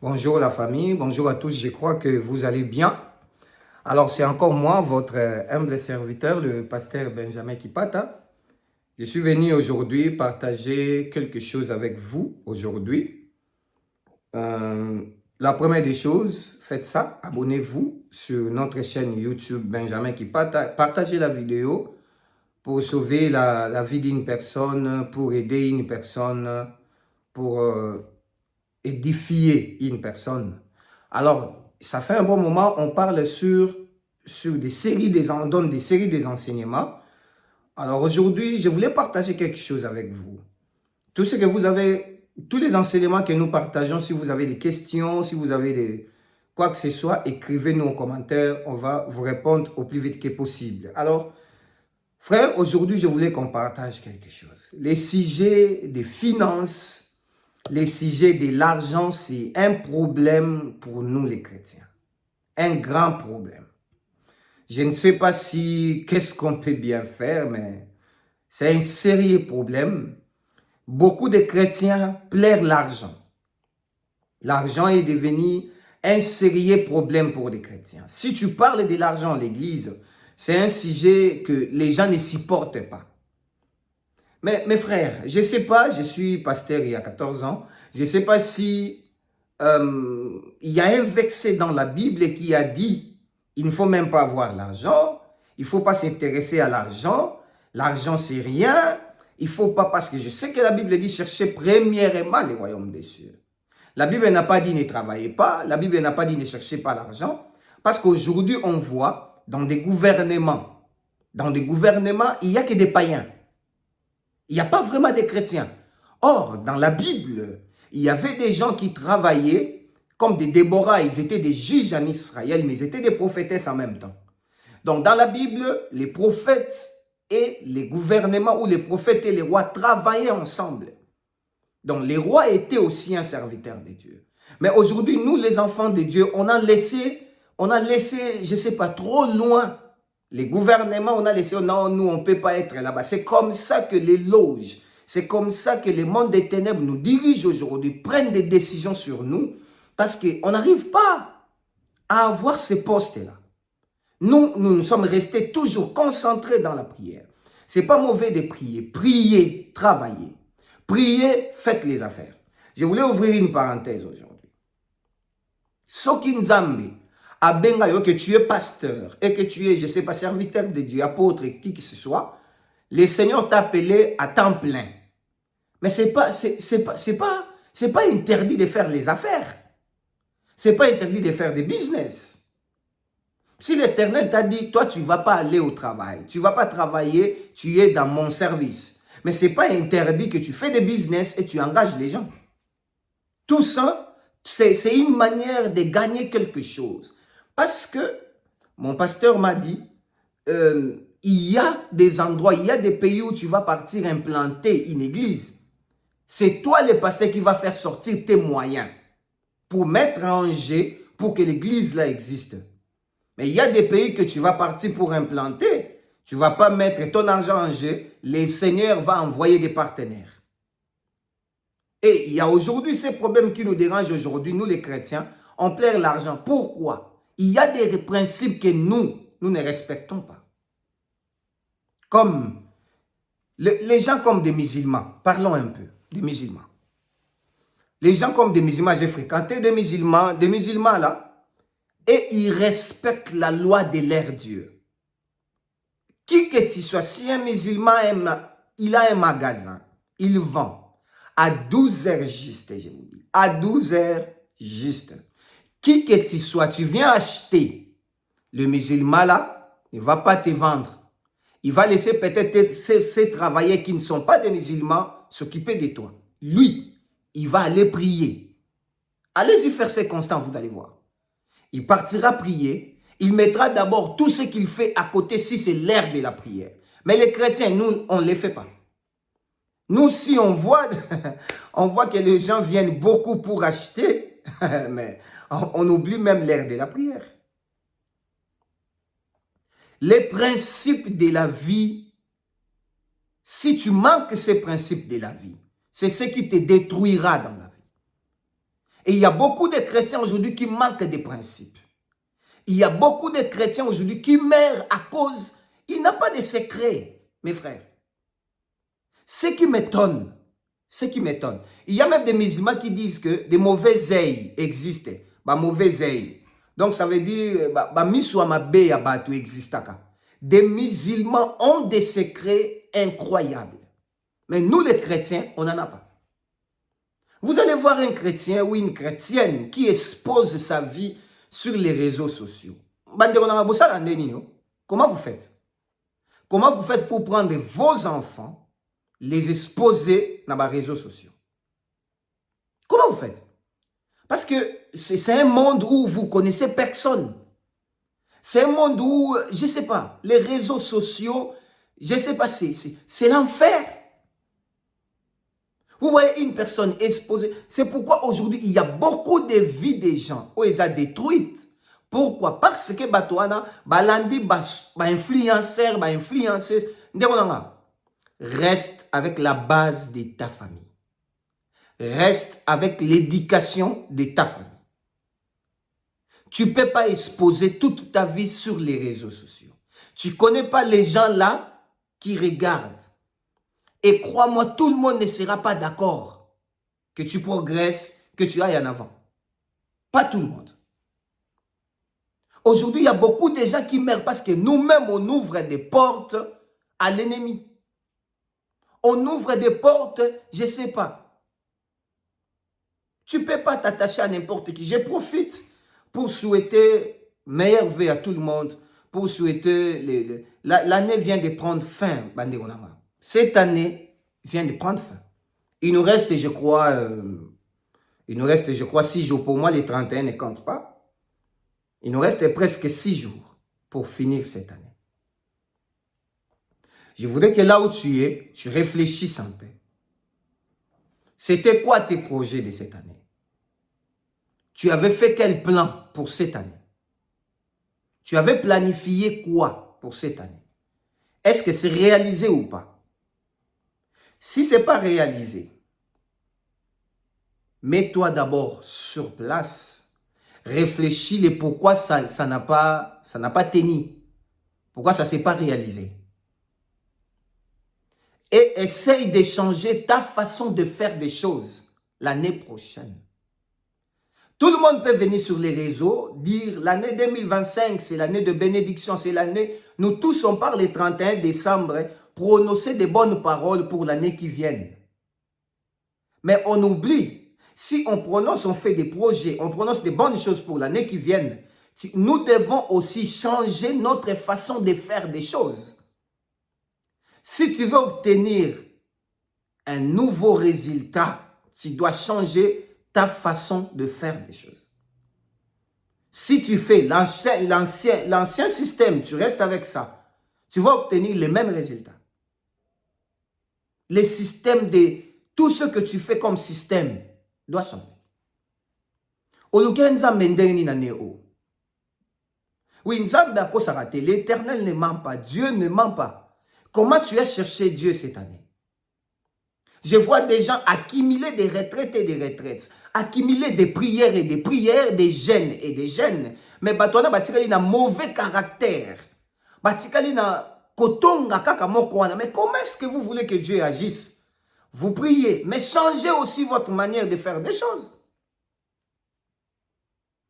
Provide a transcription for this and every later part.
Bonjour la famille, bonjour à tous, je crois que vous allez bien. Alors c'est encore moi, votre humble serviteur, le pasteur Benjamin Kipata. Je suis venu aujourd'hui partager quelque chose avec vous aujourd'hui. Euh, la première des choses, faites ça, abonnez-vous sur notre chaîne YouTube Benjamin Kipata, partagez la vidéo pour sauver la vie d'une personne, pour aider une personne, pour édifier une personne. Alors, ça fait un bon moment, on parle sur des séries, on donne des séries des enseignements. Alors aujourd'hui, je voulais partager quelque chose avec vous. Tout ce que vous avez, tous les enseignements que nous partageons, si vous avez des questions, si vous avez quoi que ce soit, écrivez-nous en commentaire, on va vous répondre au plus vite que possible. Alors, frère, aujourd'hui, je voulais qu'on partage quelque chose. Les sujets des finances, les sujets de l'argent, c'est un problème pour nous les chrétiens. Un grand problème. Je ne sais pas si qu'est-ce qu'on peut bien faire, mais c'est un sérieux problème. Beaucoup de chrétiens plairent l'argent. L'argent est devenu un sérieux problème pour les chrétiens. Si tu parles de l'argent à l'église, c'est un sujet que les gens ne supportent pas. Mais mes frères, je ne sais pas, je suis pasteur il y a 14 ans, je ne sais pas si il y a un verset dans la Bible qui a dit il ne faut même pas avoir l'argent, il ne faut pas s'intéresser à l'argent c'est rien, il ne faut pas, parce que je sais que la Bible dit chercher premièrement les royaumes des cieux. La Bible n'a pas dit ne travaillez pas, la Bible n'a pas dit ne cherchez pas l'argent, parce qu'aujourd'hui on voit dans des gouvernements, il n'y a que des païens. Il n'y a pas vraiment de chrétiens. Or, dans la Bible, il y avait des gens qui travaillaient comme des Déborah, ils étaient des juges en Israël, mais ils étaient des prophétesses en même temps. Donc, dans la Bible, les prophètes et les gouvernements, ou les prophètes et les rois travaillaient ensemble. Donc, les rois étaient aussi un serviteur de Dieu. Mais aujourd'hui, nous, les enfants de Dieu, on a laissé, je ne sais pas, trop loin les gouvernements, on a laissé, non, nous, on ne peut pas être là-bas. C'est comme ça que les loges, c'est comme ça que les mondes des ténèbres nous dirigent aujourd'hui, prennent des décisions sur nous, parce qu'on n'arrive pas à avoir ces postes-là. Nous sommes restés toujours concentrés dans la prière. Ce n'est pas mauvais de prier. Priez, travaillez. Priez, faites les affaires. Je voulais ouvrir une parenthèse aujourd'hui. Soki Nzambe, abenga que tu es pasteur et que tu es, je ne sais pas, serviteur de Dieu, apôtre, qui que ce soit, le Seigneur t'a appelé à temps plein. Mais c'est pas interdit de faire les affaires. C'est pas interdit de faire des business. Si l'Éternel t'a dit, toi, tu ne vas pas aller au travail, tu ne vas pas travailler, tu es dans mon service. Mais ce n'est pas interdit que tu fais des business et tu engages les gens. Tout ça, c'est une manière de gagner quelque chose. Parce que mon pasteur m'a dit, il y a des endroits, il y a des pays où tu vas partir implanter une église. C'est toi le pasteur qui va faire sortir tes moyens pour mettre en jeu pour que l'église là existe. Mais il y a des pays que tu vas partir pour implanter. Tu ne vas pas mettre ton argent en jeu. Le Seigneur va envoyer des partenaires. Et il y a aujourd'hui ces problèmes qui nous dérangent aujourd'hui, nous les chrétiens, on plaire l'argent. Pourquoi? Il y a des principes que nous ne respectons pas. Comme les gens comme des musulmans, parlons un peu des musulmans. Les gens comme des musulmans, j'ai fréquenté des musulmans là, et ils respectent la loi de leur Dieu. Qui que tu sois, si un musulman il a un magasin, il vend à 12 heures juste, je vous dis, à 12 heures juste. Qui que tu sois, tu viens acheter, le musulman là, il ne va pas te vendre. Il va laisser peut-être ces travailleurs qui ne sont pas des musulmans s'occuper de toi. Lui, il va aller prier. Allez-y faire ces constants, vous allez voir. Il partira prier. Il mettra d'abord tout ce qu'il fait à côté si c'est l'heure de la prière. Mais les chrétiens, nous, on ne les fait pas. Nous, si on voit, on voit que les gens viennent beaucoup pour acheter, mais on oublie même l'heure de la prière. Les principes de la vie, si tu manques ces principes de la vie, c'est ce qui te détruira dans la vie. Et il y a beaucoup de chrétiens aujourd'hui qui manquent des principes. Il y a beaucoup de chrétiens aujourd'hui qui meurent à cause, il n'a pas de secret, mes frères. Ce qui m'étonne, il y a même des musulmans qui disent que des mauvais œils existent. Mauvais œils. Donc ça veut dire, des musulmans ont des secrets incroyables. Mais nous les chrétiens, on n'en a pas. Vous allez voir un chrétien ou une chrétienne qui expose sa vie sur les réseaux sociaux. Comment vous faites? Comment vous faites pour prendre vos enfants, les exposer dans les réseaux sociaux? Comment vous faites? Parce que c'est un monde où vous connaissez personne. C'est un monde où, je ne sais pas, les réseaux sociaux, je ne sais pas, c'est l'enfer. Vous voyez une personne exposée. C'est pourquoi aujourd'hui, il y a beaucoup de vies des gens où ils sont détruites. Pourquoi? Parce que Batouana, Balandi, influenceur, influenceuse, reste avec la base de ta famille. Reste avec l'éducation de ta famille. Tu ne peux pas exposer toute ta vie sur les réseaux sociaux. Tu ne connais pas les gens là qui regardent. Et crois-moi, tout le monde ne sera pas d'accord que tu progresses, que tu ailles en avant. Pas tout le monde. Aujourd'hui, il y a beaucoup de gens qui meurent parce que nous-mêmes, on ouvre des portes à l'ennemi. On ouvre des portes, je ne sais pas. Tu ne peux pas t'attacher à n'importe qui. Je profite pour souhaiter meilleure vie à tout le monde, pour souhaiter... L'année vient de prendre fin, Bandegonama. Cette année vient de prendre fin. Il nous reste, je crois, 6 jours. Pour moi, les 31 ne comptent pas. Il nous reste presque 6 jours pour finir cette année. Je voudrais que là où tu es, tu réfléchisses en paix. C'était quoi tes projets de cette année? Tu avais fait quel plan pour cette année? Tu avais planifié quoi pour cette année? Est-ce que c'est réalisé ou pas? Si ce n'est pas réalisé, mets-toi d'abord sur place, réfléchis les pourquoi ça n'a pas tenu, pourquoi ça ne s'est pas réalisé. Et essaye de changer ta façon de faire des choses l'année prochaine. Tout le monde peut venir sur les réseaux, dire l'année 2025, c'est l'année de bénédiction, c'est l'année, nous tous on parle le 31 décembre, prononcer des bonnes paroles pour l'année qui vient. Mais on oublie, si on prononce, on fait des projets, on prononce des bonnes choses pour l'année qui vient, nous devons aussi changer notre façon de faire des choses. Si tu veux obtenir un nouveau résultat, tu dois changer ta façon de faire des choses. Si tu fais l'ancien système, tu restes avec ça, tu vas obtenir les mêmes résultats. Les systèmes de tout ce que tu fais comme système doit changer. Oui, l'Éternel ne ment pas, Dieu ne ment pas. Comment tu as cherché Dieu cette année? Je vois des gens accumuler des retraites et des retraites, accumuler des prières et des jeûnes et des jeûnes. Mais batona batikali na mauvais caractère. Batikali na kotonga kaka moko wana. Mais comment est-ce que vous voulez que Dieu agisse? Vous priez, mais changez aussi votre manière de faire des choses.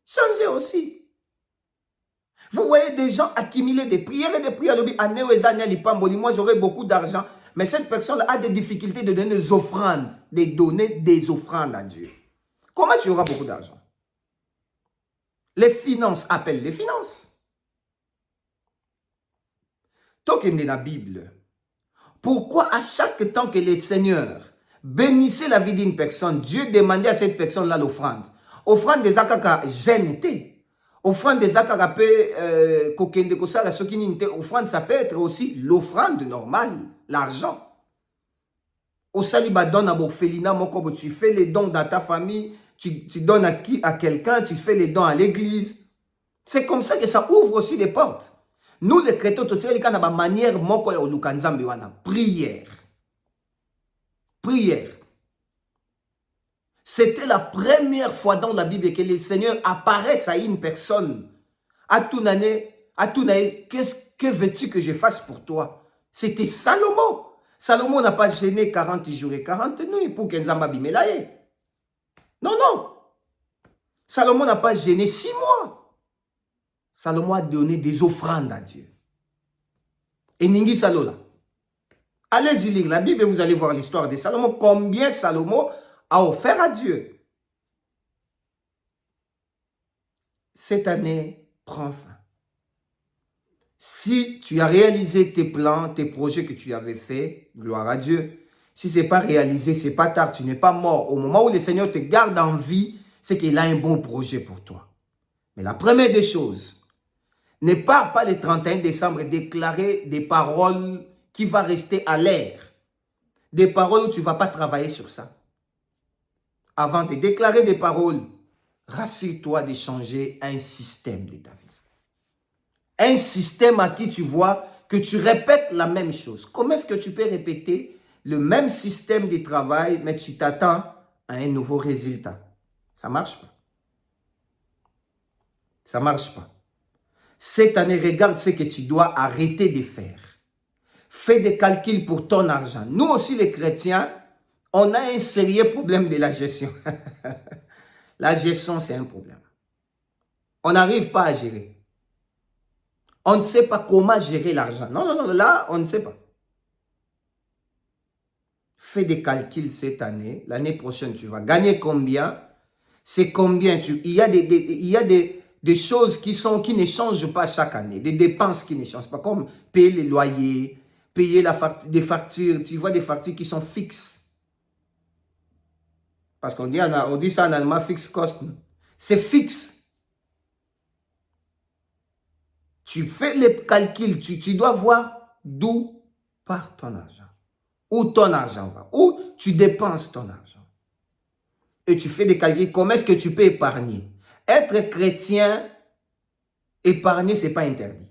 Changez aussi. Vous voyez des gens accumuler des prières et des prières. Moi, j'aurais beaucoup d'argent. Mais cette personne a des difficultés de donner des offrandes. De donner des offrandes à Dieu. Comment tu auras beaucoup d'argent? Les finances appellent les finances. Token de la Bible. Pourquoi à chaque temps que le Seigneur bénissait la vie d'une personne, Dieu demandait à cette personne-là l'offrande? Offrande des akaka gênité. Offrande des akaka kokende kosala sokininte. Offrande, ça peut être aussi l'offrande normale, l'argent. Au saliba donne à Borfelina, tu fais les dons dans ta famille, tu donnes à quelqu'un, tu fais les dons à l'église. C'est comme ça que ça ouvre aussi des portes. Nous, les chrétiens, tout ça, il y a une manière, prière. Prière. C'était la première fois dans la Bible que le Seigneur apparaisse à une personne. À Tounané, que veux-tu que je fasse pour toi? C'était Salomon. Salomon n'a pas gêné 40 jours et 40 nuits pour qu'Enzamba bimelaye. Non, non. Salomon n'a pas gêné 6 mois. Salomon a donné des offrandes à Dieu. Et Ningi Salola. Allez-y lire la Bible et vous allez voir l'histoire de Salomon. Combien Salomon a offert à Dieu. Cette année prend fin. Si tu as réalisé tes plans, tes projets que tu avais faits, gloire à Dieu. Si ce n'est pas réalisé, ce n'est pas tard, tu n'es pas mort. Au moment où le Seigneur te garde en vie, c'est qu'il a un bon projet pour toi. Mais la première des choses, ne pars pas le 31 décembre déclarer des paroles qui vont rester à l'air. Des paroles où tu ne vas pas travailler sur ça. Avant de déclarer des paroles, rassure-toi de changer un système de ta vie. Un système à qui tu vois que tu répètes la même chose. Comment est-ce que tu peux répéter le même système de travail, mais tu t'attends à un nouveau résultat? Ça ne marche pas. Ça ne marche pas. Cette année, regarde ce que tu dois arrêter de faire. Fais des calculs pour ton argent. Nous aussi, les chrétiens, on a un sérieux problème de la gestion. La gestion, c'est un problème. On n'arrive pas à gérer. On ne sait pas comment gérer l'argent. Non, non, non, là, on ne sait pas. Fais des calculs cette année. L'année prochaine, tu vas gagner combien? C'est combien? Il y a des choses qui ne changent pas chaque année. Des dépenses qui ne changent pas. Comme payer les loyers, payer des factures. Tu vois des factures qui sont fixes. Parce qu'on dit ça en allemand, fixed cost. C'est fixe. Tu fais les calculs, tu dois voir d'où part ton argent. Où ton argent va. Où tu dépenses ton argent. Et tu fais des calculs, comment est-ce que tu peux épargner. Être chrétien, épargner, ce n'est pas interdit.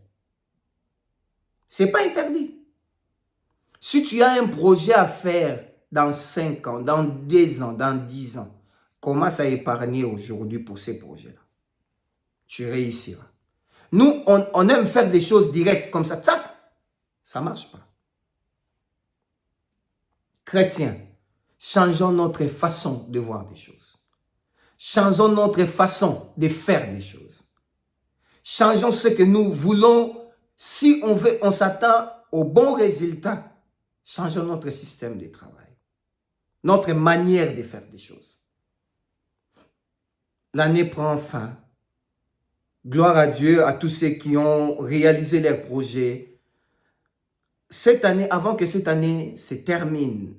Ce n'est pas interdit. Si tu as un projet à faire dans 5 ans, dans 2 ans, dans 10 ans, commence à épargner aujourd'hui pour ces projets-là. Tu réussiras. Nous, on aime faire des choses directes comme ça. Tchac, ça ne marche pas. Chrétiens, changeons notre façon de voir des choses. Changeons notre façon de faire des choses. Changeons ce que nous voulons. Si on s'attend au bon résultat, changeons notre système de travail. Notre manière de faire des choses. L'année prend fin. Gloire à Dieu, à tous ceux qui ont réalisé leurs projets. Cette année, avant que cette année se termine,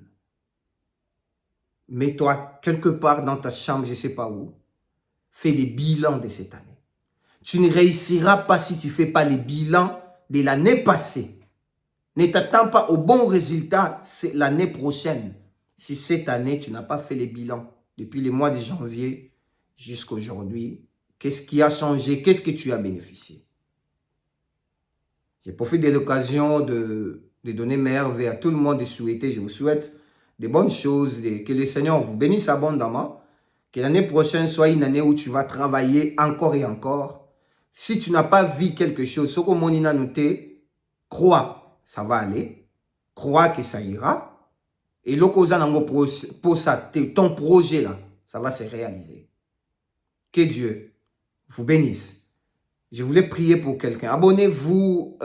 mets-toi quelque part dans ta chambre, je ne sais pas où, fais les bilans de cette année. Tu ne réussiras pas si tu ne fais pas les bilans de l'année passée. Ne t'attends pas au bon résultat l'année prochaine. Si cette année, tu n'as pas fait les bilans depuis le mois de janvier jusqu'à aujourd'hui, qu'est-ce qui a changé? Qu'est-ce que tu as bénéficié? J'ai profité de l'occasion de donner meilleur vœux à tout le monde, de souhaiter, je vous souhaite de bonnes choses, que le Seigneur vous bénisse abondamment, que l'année prochaine soit une année où tu vas travailler encore et encore. Si tu n'as pas vu quelque chose, ce que Monina noté, crois, ça va aller, crois que ça ira, et ton projet là, ça va se réaliser. Que Dieu vous bénisse. Je voulais prier pour quelqu'un. Abonnez-vous,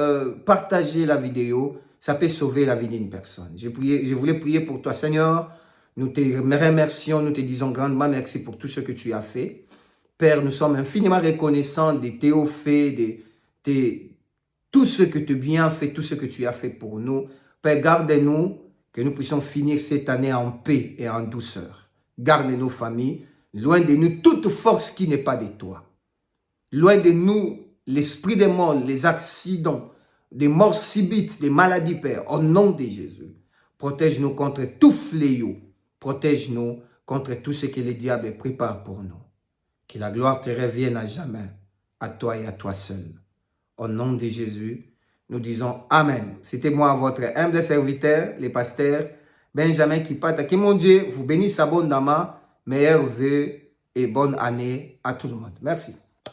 partagez la vidéo. Ça peut sauver la vie d'une personne. Je voulais prier pour toi, Seigneur. Nous te remercions, nous te disons grandement merci pour tout ce que tu as fait. Père, nous sommes infiniment reconnaissants de tes hauts faits, de tout ce que tu as bien fait, tout ce que tu as fait pour nous. Père, garde-nous, que nous puissions finir cette année en paix et en douceur. Garde nos familles, loin de nous toute force qui n'est pas de toi. Loin de nous l'esprit des morts, les accidents, des morts subites, des maladies, Père, au nom de Jésus. Protège-nous contre tout fléau. Protège-nous contre tout ce que le diable prépare pour nous. Que la gloire te revienne à jamais, à toi et à toi seul. Au nom de Jésus, nous disons Amen. C'était moi, votre humble serviteur, le pasteur Benjamin Kipata. Que mon Dieu vous bénisse abondamment Meilleurs vœux et bonne année à tout le monde. Merci.